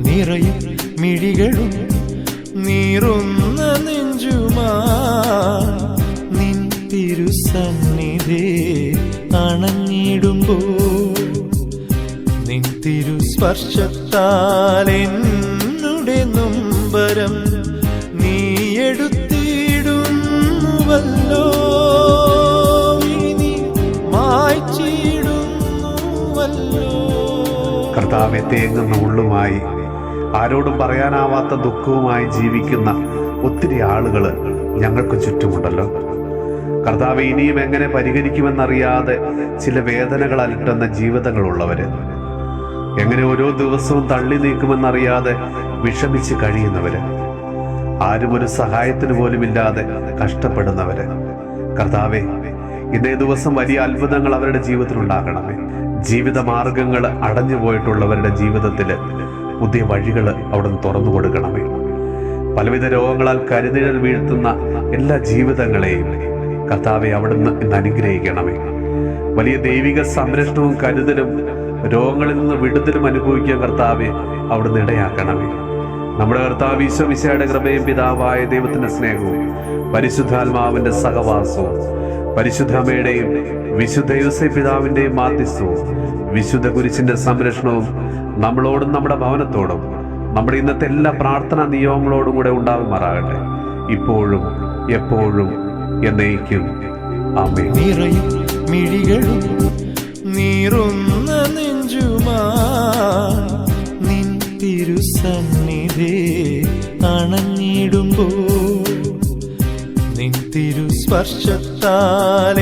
നിറയും മിഴികളും നീറുന്ന നെഞ്ചുമാ നിൻ തിരുസന്നിധി അണഞ്ഞിടുമ്പോ നിൻ തിരുസ്പർശത്താൽ എന്നുടെ നൊമ്പരം നീ എടുത്തിടുന്നുവല്ലോ, മായ്ച്ചിടുന്നുവല്ലോ. കർത്താവെ, തേങ്ങുന്ന ഉള്ളുമായി ആരോടും പറയാനാവാത്ത ദുഃഖവുമായി ജീവിക്കുന്ന ഒത്തിരി ആളുകൾ ഞങ്ങൾക്ക് ചുറ്റുമുണ്ടല്ലോ. കർത്താവെ, ഇനിയും എങ്ങനെ പരിഹരിക്കുമെന്നറിയാതെ ചില വേദനകൾ അലട്ടുന്ന ജീവിതങ്ങളുള്ളവര്, എങ്ങനെ ഓരോ ദിവസവും തള്ളി നീക്കുമെന്നറിയാതെ വിഷമിച്ച് കഴിയുന്നവര്, ആരും ഒരു സഹായത്തിന് പോലുമില്ലാതെ കഷ്ടപ്പെടുന്നവര്, കർത്താവെ, ഇന്നേ ദിവസം വലിയ അത്ഭുതങ്ങൾ അവരുടെ ജീവിതത്തിൽ ഉണ്ടാകണമേ. ജീവിത മാർഗങ്ങൾ അടഞ്ഞു പോയിട്ടുള്ളവരുടെ ജീവിതത്തില് പുതിയ വഴികൾ അവിടുന്ന് തുറന്നു കൊടുക്കണമേ. പലവിധ രോഗങ്ങളാൽ കരുനിഴൽ വീഴ്ത്തുന്ന എല്ലാ ജീവിതങ്ങളെയും കർത്താവെ അവിടുന്ന് ഇന്ന് അനുഗ്രഹിക്കണമേ. വലിയ ദൈവിക സംരക്ഷണവും കരുതലും രോഗങ്ങളിൽ നിന്ന് വിടുതലും അനുഭവിക്കാൻ കർത്താവെ അവിടുന്ന് ഇടയാക്കണമേ. നമ്മുടെ കർത്താവ് ഈശോ മിശിഹായുടെ കൃപയും പിതാവായ ദൈവത്തിന്റെ സ്നേഹവും പരിശുദ്ധാത്മാവിന്റെ സഹവാസവും പരിശുദ്ധ അമ്മയുടെയും വിശുദ്ധ യോസേപ്പ് പിതാവിന്റെയും മാധ്യസ്ഥവും വിശുദ്ധ കുരിശിന്റെ സംരക്ഷണവും നമ്മളോടും നമ്മുടെ ഭവനത്തോടും നമ്മുടെ ഇന്നത്തെ എല്ലാ പ്രാർത്ഥനാ നിയോഗങ്ങളോടും കൂടെ ഉണ്ടാകുമാറാകട്ടെ, ഇപ്പോഴും എപ്പോഴും എന്നേക്കും. ആമേൻ. നിറയും മിഴികളും നീറുന്ന നെഞ്ചുമാ നിൻ തിരുസന്നിധി അണഞ്ഞിടുമ്പോ നിൻ തിരുസ്പർശത്താൽ